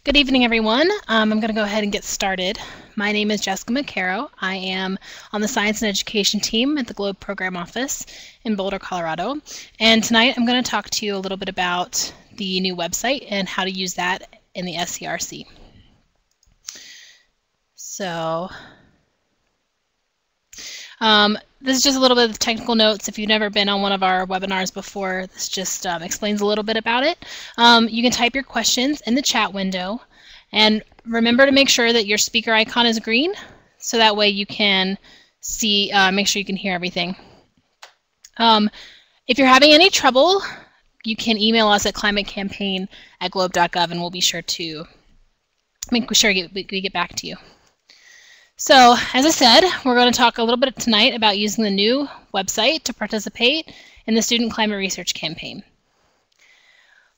Good evening, everyone. I'm going to go ahead and get started. My name is Jessica McCarrow. I am on the Science and Education team at the Globe Program Office in Boulder, Colorado. And tonight I'm going to talk to you a little bit about the new website and how to use that in the SCRC. So, this is just a little bit of technical notes. If you've never been on one of our webinars before, this just explains a little bit about it. You can type your questions in the chat window, and remember to make sure that your speaker icon is green, so that way you can see, make sure you can hear everything. If you're having any trouble, you can email us at climatecampaign@globe.gov, and we'll be sure to make sure we get back to you. So, as I said, we're going to talk a little bit tonight about using the new website to participate in the Student Climate Research Campaign.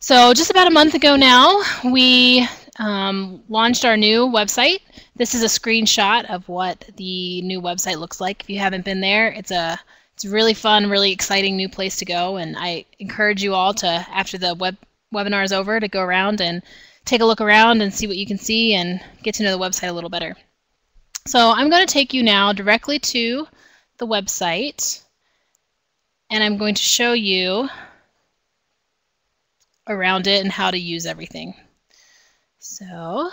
So, just about a month ago now, we launched our new website. This is a screenshot of what the new website looks like. If you haven't been there, it's a really fun, really exciting new place to go, and I encourage you all to, after the webinar is over, to go around and take a look around and see what you can see and get to know the website a little better. So I'm going to take you now directly to the website, and I'm going to show you around it and how to use everything. So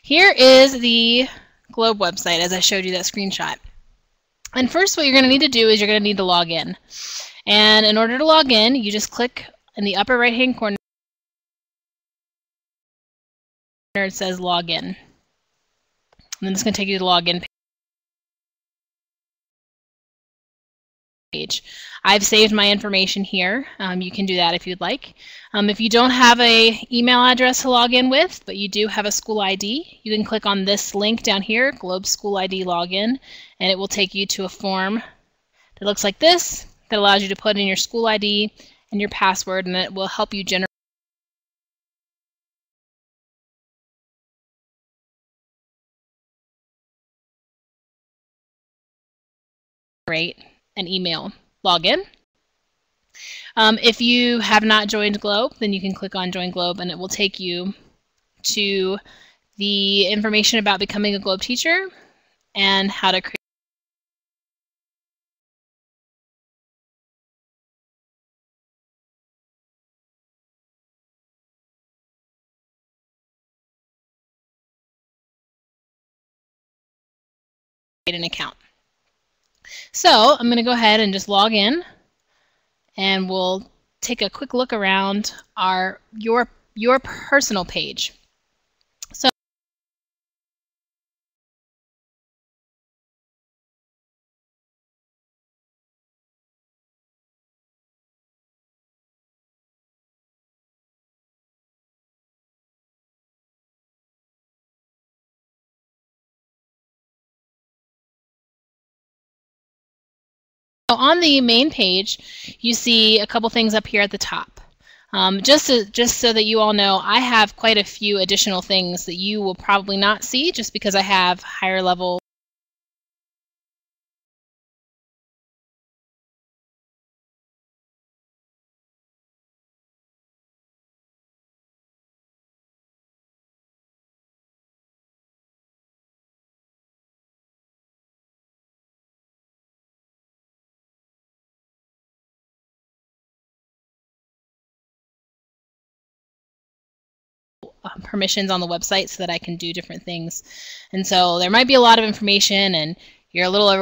here is the Globe website as I showed you that screenshot. And first what you're going to need to do is you're going to need to log in. And in order to log in, you just click in the upper right hand corner, it says login. And then it's going to take you to the login page. I've saved my information here. You can do that if you'd like. If you don't have an email address to log in with, but you do have a school ID, you can click on this link down here, Globe School ID Login, and it will take you to a form that looks like this that allows you to put in your school ID and your password, and it will help you generate an email login. If you have not joined Globe, then you can click on Join Globe, and it will take you to the information about becoming a Globe teacher and how to create an account. So I'm going to go ahead and just log in, and we'll take a quick look around your personal page. So on the main page, you see a couple things up here at the top. Just so that you all know, I have quite a few additional things that you will probably not see just because I have higher level permissions on the website so that I can do different things. And so there might be a lot of information and you're a little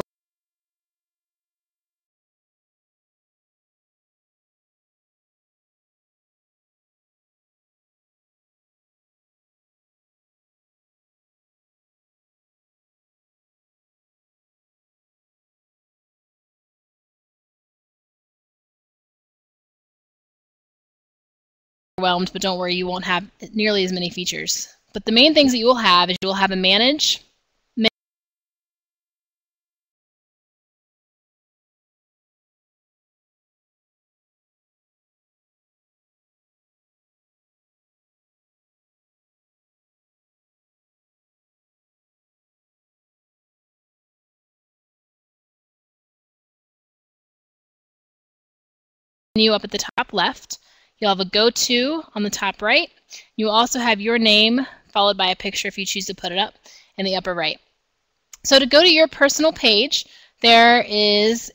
overwhelmed, but don't worry, you won't have nearly as many features. But the main things that you will have is you will have a manage menu up at the top left. You'll have a go-to on the top right. You'll also have your name followed by a picture if you choose to put it up in the upper right. So to go to your personal page, there is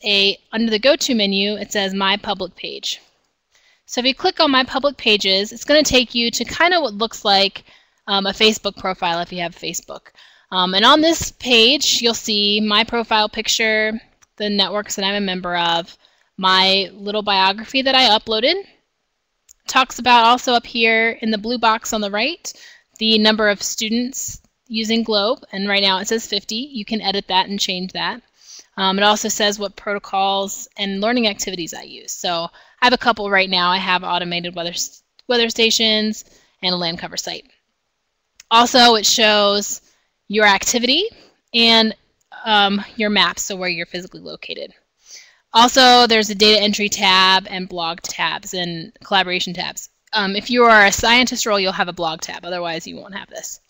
under the go-to menu, it says My Public Page. So if you click on My Public Pages, it's going to take you to kind of what looks like a Facebook profile if you have Facebook. And on this page, you'll see my profile picture, the networks that I'm a member of, my little biography that I uploaded. Talks about also up here in the blue box on the right, the number of students using Globe, and right now it says 50. You can edit that and change that. It also says what protocols and learning activities I use. So I have a couple right now. I have automated weather stations and a land cover site. Also, it shows your activity and your map, so where you're physically located. Also, there's a data entry tab and blog tabs and collaboration tabs. If you are a scientist role, you'll have a blog tab. Otherwise, you won't have this.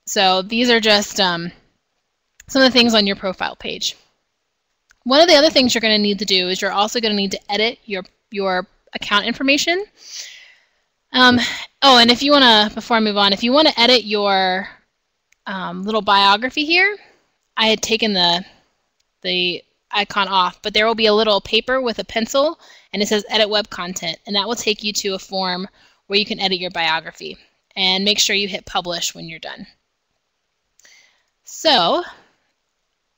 So these are just some of the things on your profile page. One of the other things you're going to need to do is you're also going to need to edit your account information. Oh, and if you want to, before I move on, if you want to edit your little biography here, I had taken the icon off, but there will be a little paper with a pencil, and it says Edit Web Content, and that will take you to a form where you can edit your biography. And make sure you hit Publish when you're done. So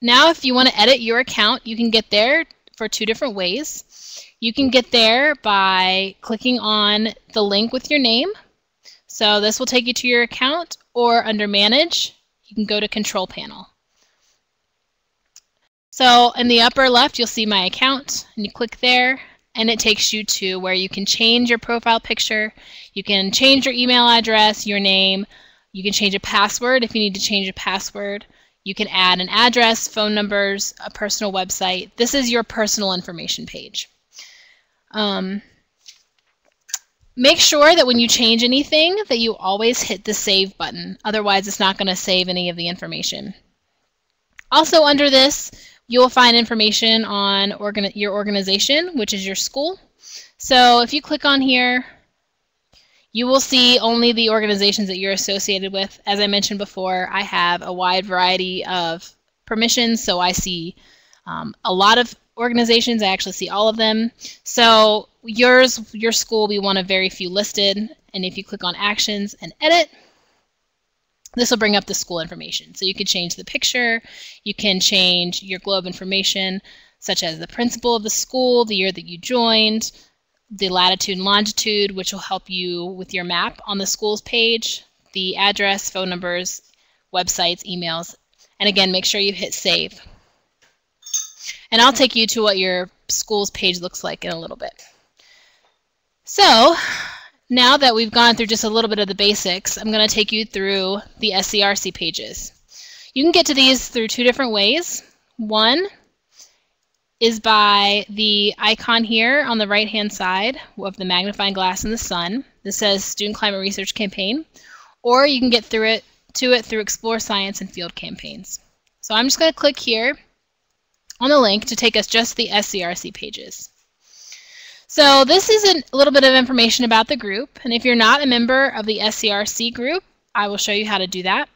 now if you want to edit your account, you can get there for two different ways. You can get there by clicking on the link with your name. So this will take you to your account, or under Manage, you can go to Control Panel. So in the upper left, you'll see My Account, and you click there, and it takes you to where you can change your profile picture. You can change your email address, your name. You can change a password if you need to change a password. You can add an address, phone numbers, a personal website. This is your personal information page. Make sure that when you change anything that you always hit the Save button. Otherwise, it's not going to save any of the information. Also under this, you will find information on your organization, which is your school. So if you click on here, you will see only the organizations that you're associated with. As I mentioned before, I have a wide variety of permissions, so I see a lot of organizations. I actually see all of them. So your school will be one of very few listed, and if you click on Actions and Edit, this will bring up the school information. So you can change the picture, you can change your Globe information, such as the principal of the school, the year that you joined, the latitude and longitude, which will help you with your map on the school's page, the address, phone numbers, websites, emails, and again, make sure you hit Save. And I'll take you to what your school's page looks like in a little bit. So now that we've gone through just a little bit of the basics, I'm going to take you through the SCRC pages. You can get to these through two different ways. One is by the icon here on the right-hand side of the magnifying glass in the sun. This says Student Climate Research Campaign. Or you can get to it through Explore Science and Field Campaigns. So I'm just going to click here on the link to take us just to the SCRC pages. So this is a little bit of information about the group, and if you're not a member of the SCRC group, I will show you how to do that.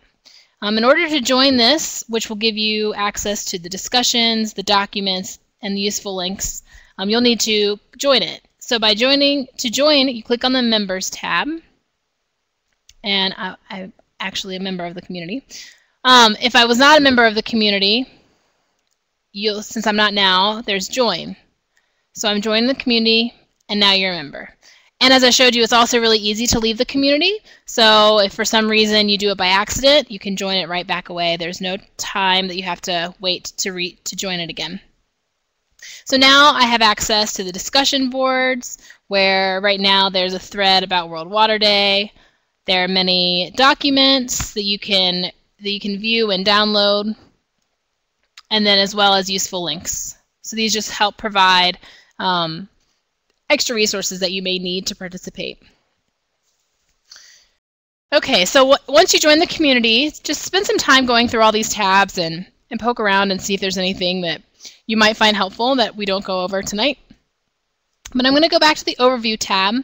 In order to join this, which will give you access to the discussions, the documents, and the useful links, you'll need to join it. So by join, you click on the Members tab, and I'm actually a member of the community. If I was not a member of the community, since I'm not now, there's Join. So I'm joining the community, and now you're a member. And as I showed you, it's also really easy to leave the community. So if for some reason you do it by accident, you can join it right back away. There's no time that you have to wait to join it again. So now I have access to the discussion boards, where right now there's a thread about World Water Day. There are many documents that you can view and download, and then as well as useful links. So these just help provide extra resources that you may need to participate. Okay, so once you join the community, just spend some time going through all these tabs and poke around and see if there's anything that you might find helpful that we don't go over tonight. But I'm going to go back to the Overview tab,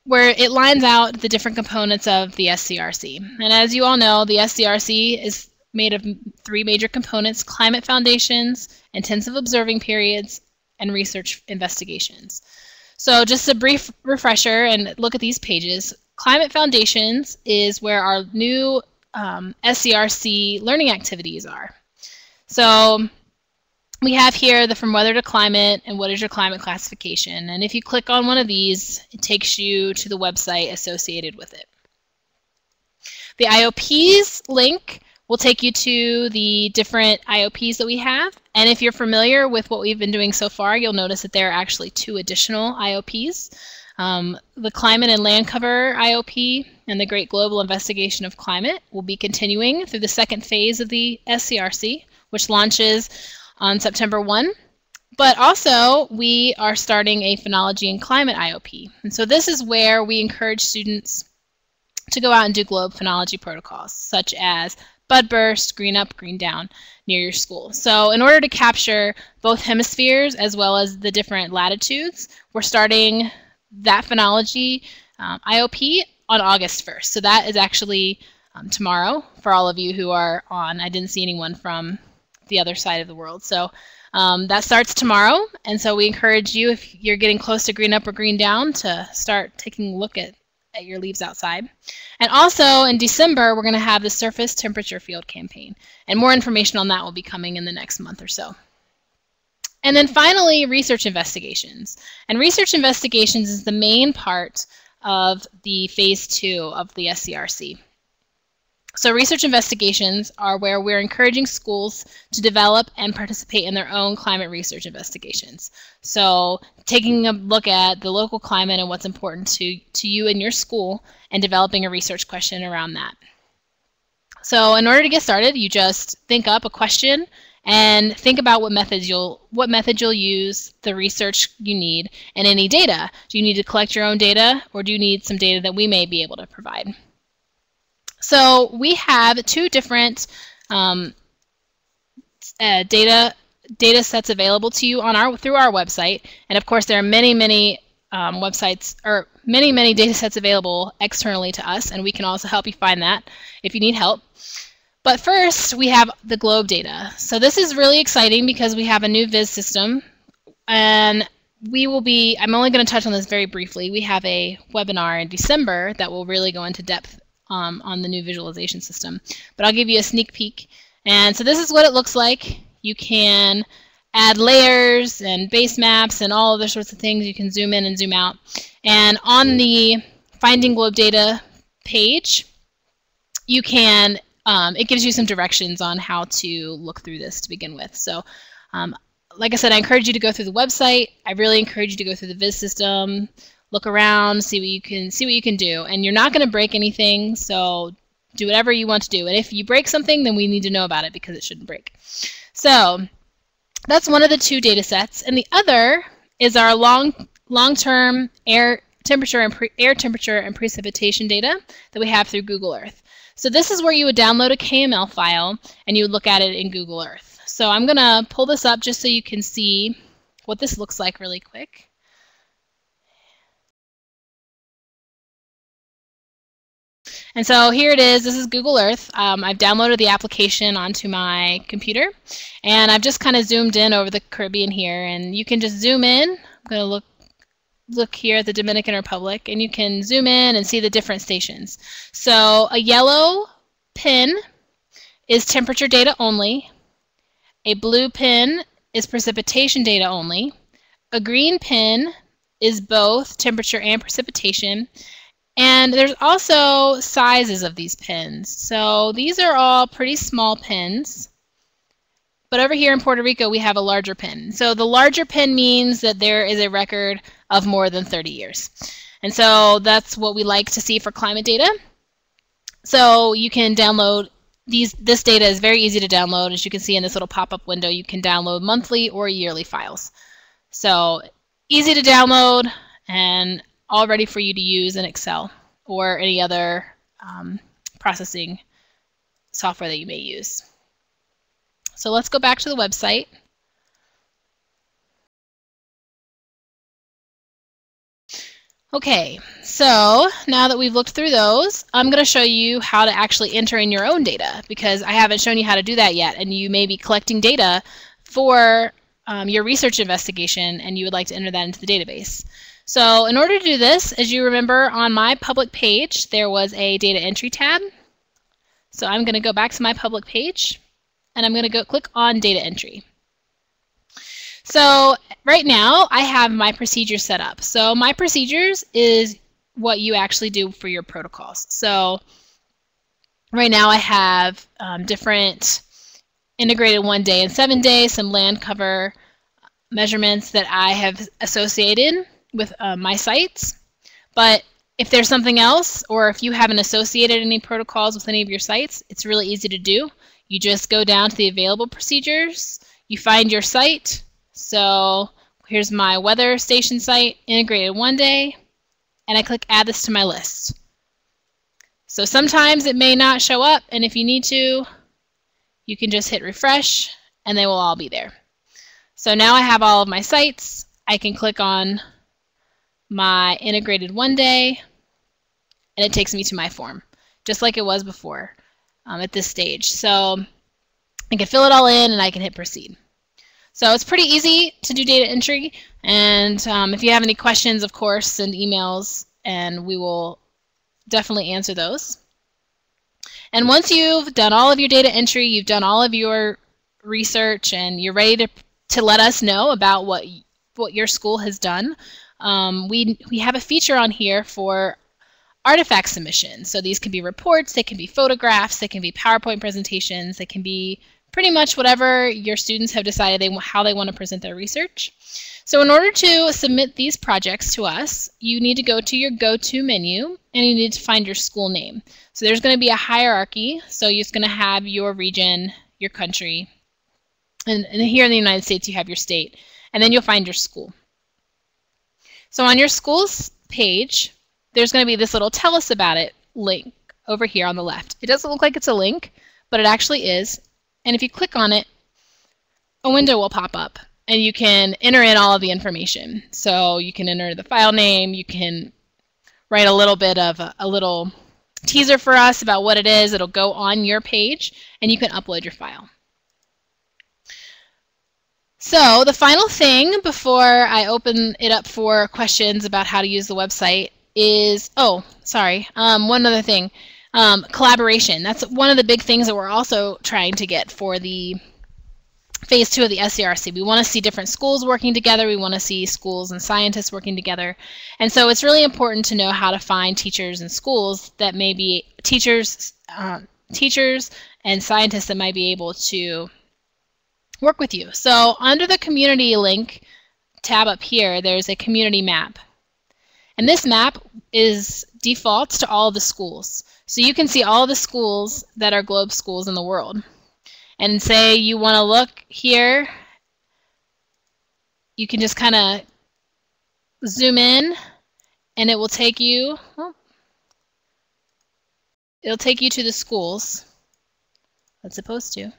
where it lines out the different components of the SCRC. And as you all know, the SCRC is made of 3 major components: climate foundations, intensive observing periods, and research investigations. So just a brief refresher and look at these pages. Climate foundations is where our new SCRC learning activities are. So we have here the From Weather to Climate and What is Your Climate Classification. And if you click on one of these, it takes you to the website associated with it. The IOPs link will take you to the different IOPs that we have. And if you're familiar with what we've been doing so far, you'll notice that there are actually 2 additional IOPs. The Climate and Land Cover IOP and the Great Global Investigation of Climate will be continuing through the 2nd phase of the SCRC, which launches on September 1. But also, we are starting a Phenology and Climate IOP. And so this is where we encourage students to go out and do globe phenology protocols, such as bud burst, green up, green down near your school. So in order to capture both hemispheres as well as the different latitudes, we're starting that Phenology IOP on August 1st. So that is actually tomorrow for all of you who are on. I didn't see anyone from the other side of the world. So that starts tomorrow, and so we encourage you, if you're getting close to green up or green down, to start taking a look at your leaves outside. And also in December, we're going to have the Surface Temperature Field Campaign, and more information on that will be coming in the next month or so. And then finally, research investigations. And research investigations is the main part of the phase 2 of the SCRC. So research investigations are where we're encouraging schools to develop and participate in their own climate research investigations. So taking a look at the local climate and what's important to you and your school, and developing a research question around that. So in order to get started, you just think up a question and think about what method you'll use, the research you need, and any data. Do you need to collect your own data, or do you need some data that we may be able to provide? So we have 2 different data sets available to you on through our website, and of course there are many websites, or many data sets available externally to us, and we can also help you find that if you need help. But first, we have the globe data. So this is really exciting because we have a new viz system, and I'm only going to touch on this very briefly. We have a webinar in December that will really go into depth on the new visualization system. But I'll give you a sneak peek. And so this is what it looks like. You can add layers and base maps and all other sorts of things. You can zoom in and zoom out. And on the Finding Globe Data page, you can, it gives you some directions on how to look through this to begin with. So like I said, I encourage you to go through the website. I really encourage you to go through the viz system, look around, see what you can do. And you're not going to break anything, so do whatever you want to do. And if you break something, then we need to know about it because it shouldn't break. So that's one of the 2 data sets, and the other is our long-term air temperature and precipitation data that we have through Google Earth. So this is where you would download a KML file and you would look at it in Google Earth. So I'm going to pull this up just so you can see what this looks like really quick. And so here it is. This is Google Earth. I've downloaded the application onto my computer, and I've just kind of zoomed in over the Caribbean here. And you can just zoom in. I'm going to look here at the Dominican Republic, and you can zoom in and see the different stations. So a yellow pin is temperature data only. A blue pin is precipitation data only. A green pin is both temperature and precipitation. And there's also sizes of these pins. So these are all pretty small pins. But over here in Puerto Rico, we have a larger pin. So the larger pin means that there is a record of more than 30 years. And so that's what we like to see for climate data. So you can download this data is very easy to download. As you can see in this little pop-up window, you can download monthly or yearly files. So easy to download and all ready for you to use in Excel or any other processing software that you may use. So let's go back to the website. Okay, so now that we've looked through those, I'm going to show you how to actually enter in your own data, because I haven't shown you how to do that yet, and you may be collecting data for your research investigation and you would like to enter that into the database. So in order to do this, as you remember, on my public page there was a data entry tab. So I'm going to go back to my public page and I'm going to go click on data entry. So right now I have my procedures set up. So my procedures is what you actually do for your protocols. So right now I have different integrated 1 day and 7 days, some land cover measurements that I have associated with my sites. But if there's something else, or if you haven't associated any protocols with any of your sites, it's really easy to do. You just go down to the available procedures, you find your site. So here's my weather station site, integrated 1 day, and I click add this to my list. So sometimes it may not show up, and if you need to, you can just hit refresh and they will all be there. So now I have all of my sites. I can click on my integrated 1 day and it takes me to my form, just like it was before at this stage. So I can fill it all in and I can hit proceed. So it's pretty easy to do data entry, and if you have any questions, of course, send emails and we will definitely answer those. And once you've done all of your data entry, you've done all of your research, and you're ready to let us know about what your school has done, we have a feature on here for artifact submissions. So these can be reports, they can be photographs, they can be PowerPoint presentations, they can be pretty much whatever your students have decided how they want to present their research. So in order to submit these projects to us, you need to go to your go-to menu and you need to find your school name. So there's going to be a hierarchy. So you're going to have your region, your country, and here in the United States you have your state, and then you'll find your school. So on your school's page, there's going to be this little tell us about it link over here on the left. It doesn't look like it's a link, but it actually is. And if you click on it, a window will pop up and you can enter in all of the information. So you can enter the file name, you can write a little bit of a little teaser for us about what it is. It'll go on your page and you can upload your file. So the final thing before I open it up for questions about how to use the website is, one other thing. Collaboration. That's one of the big things that we're also trying to get for the phase 2 of the SCRC. We want to see different schools working together. We want to see schools and scientists working together. And so it's really important to know how to find teachers and schools that may be teachers and scientists that might be able to work with you. So under the community link tab up here, there's a community map. And this map is defaults to all of the schools. So you can see all the schools that are Globe schools in the world. And say you want to look here, you can just kind of zoom in and it will take you, it'll take you to the schools. It's supposed to.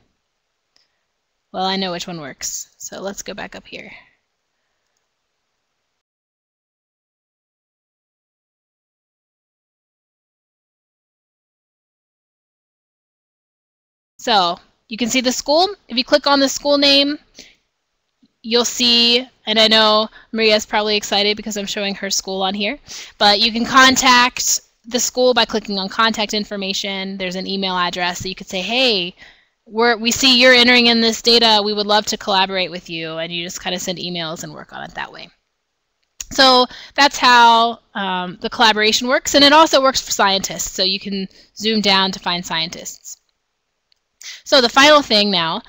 Well, I know which one works. So let's go back up here. So you can see the school. If you click on the school name, you'll see, and I know Maria's probably excited because I'm showing her school on here, but you can contact the school by clicking on contact information. There's an email address that you could say, hey, we see you're entering in this data. We would love to collaborate with you, and you just kind of send emails and work on it that way. So that's how the collaboration works, and it also works for scientists. So you can zoom down to find scientists. So the final thing now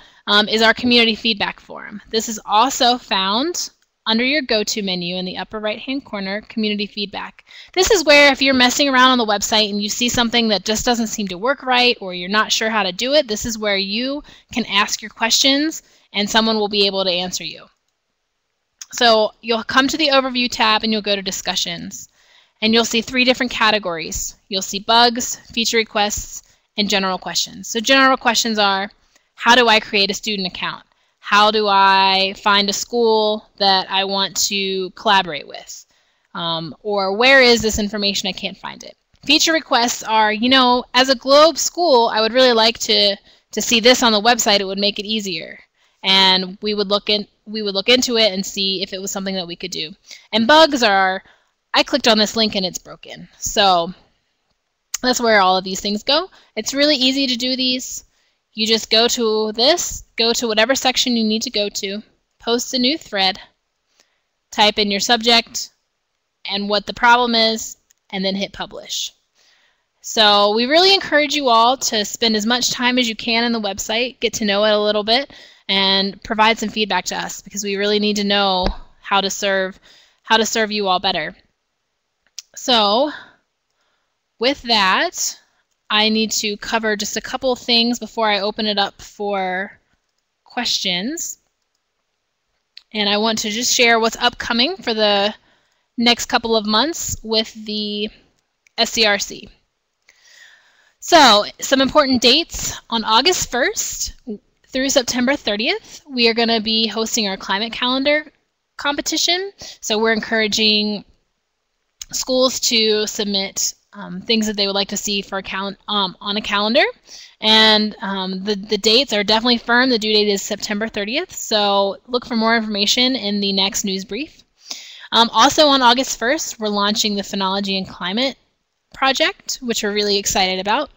is our community feedback forum. This is also found under your go-to menu in the upper right-hand corner, community feedback. This is where if you're messing around on the website and you see something that just doesn't seem to work right, or you're not sure how to do it, this is where you can ask your questions and someone will be able to answer you. So you'll come to the overview tab and you'll go to discussions, and you'll see 3 different categories. You'll see bugs, feature requests, and general questions. So general questions are, how do I create a student account? How do I find a school that I want to collaborate with? or where is this information? I can't find it. Feature requests are, you know, as a Globe school, I would really like to see this on the website. It would make it easier, and we would look into it and see if it was something that we could do. And bugs are, I clicked on this link and it's broken. So that's where all of these things go. It's really easy to do these. You just go to this, go to whatever section you need to go to, post a new thread, type in your subject and what the problem is, and then hit publish. So we really encourage you all to spend as much time as you can on the website, get to know it a little bit, and provide some feedback to us, because we really need to know how to serve you all better. So with that, I need to cover just a couple of things before I open it up for questions. And I want to just share what's upcoming for the next couple of months with the SCRC. So, some important dates. On August 1st through September 30th, we are going to be hosting our climate calendar competition. So we're encouraging schools to submit things that they would like to see for on a calendar. And the dates are definitely firm. The due date is September 30th. So look for more information in the next news brief. Also on August 1st, we're launching the Phenology and Climate project, which we're really excited about.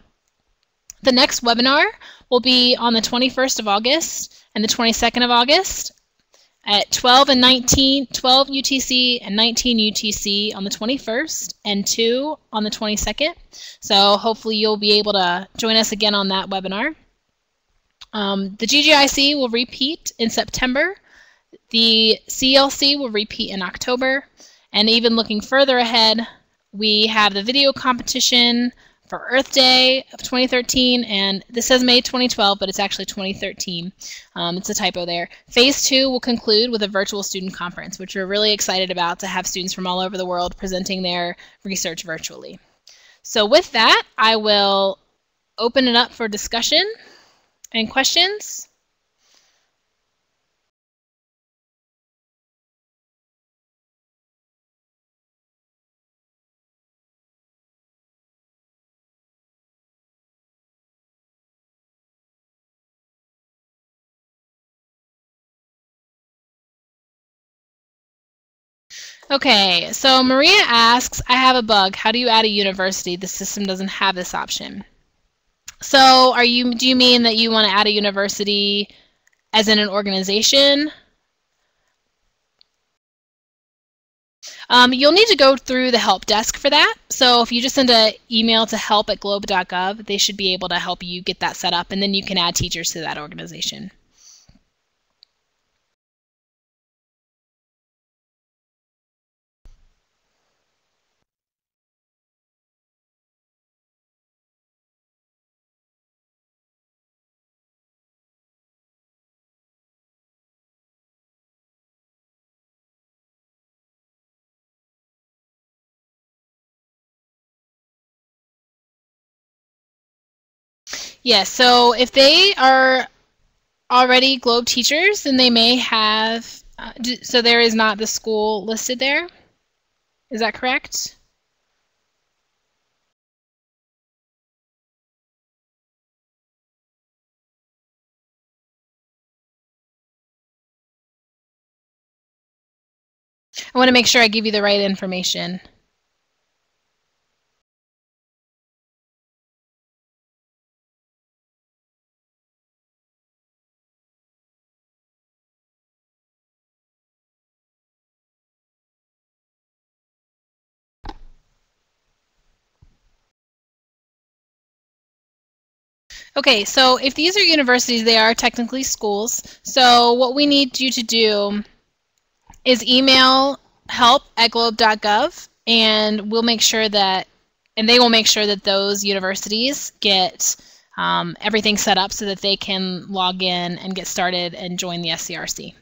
The next webinar will be on the 21st of August and the 22nd of August at 12 UTC and 19 UTC on the 21st and 2 on the 22nd. So hopefully you'll be able to join us again on that webinar. The GGIC will repeat in September. The CLC will repeat in October. And even looking further ahead, we have the video competition for Earth Day of 2013, and this says May 2012, but it's actually 2013. It's a typo there. Phase 2 will conclude with a virtual student conference, which we're really excited about, to have students from all over the world presenting their research virtually. So with that, I will open it up for discussion and questions. Okay, so Maria asks, I have a bug. How do you add a university? The system doesn't have this option. So do you mean that you want to add a university as in an organization? You'll need to go through the help desk for that. So if you just send an email to help@globe.gov, they should be able to help you get that set up, and then you can add teachers to that organization. Yes, so if they are already Globe teachers, then they may have, so there is not the school listed there. Is that correct? I want to make sure I give you the right information. Okay, so if these are universities, they are technically schools. So what we need you to do is email help@globe.gov, and we'll make sure that, and they will make sure that those universities get everything set up so that they can log in and get started and join the SCRC.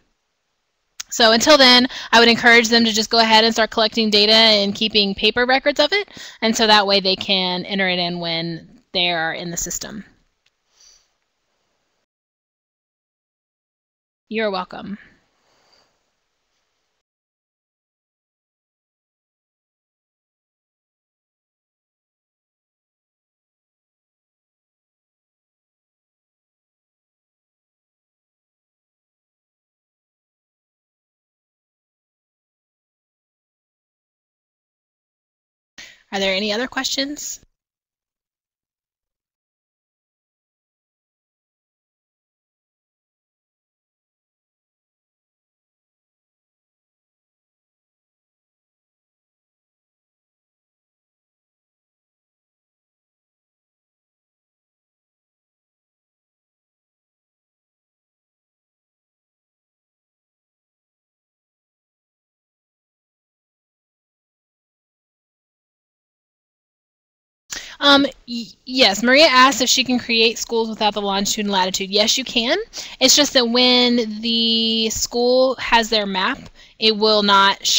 So until then, I would encourage them to just go ahead and start collecting data and keeping paper records of it, and so that way they can enter it in when they are in the system. You're welcome. Are there any other questions? Yes, Maria asked if she can create schools without the longitude and latitude. Yes, you can. It's just that when the school has their map, it will not show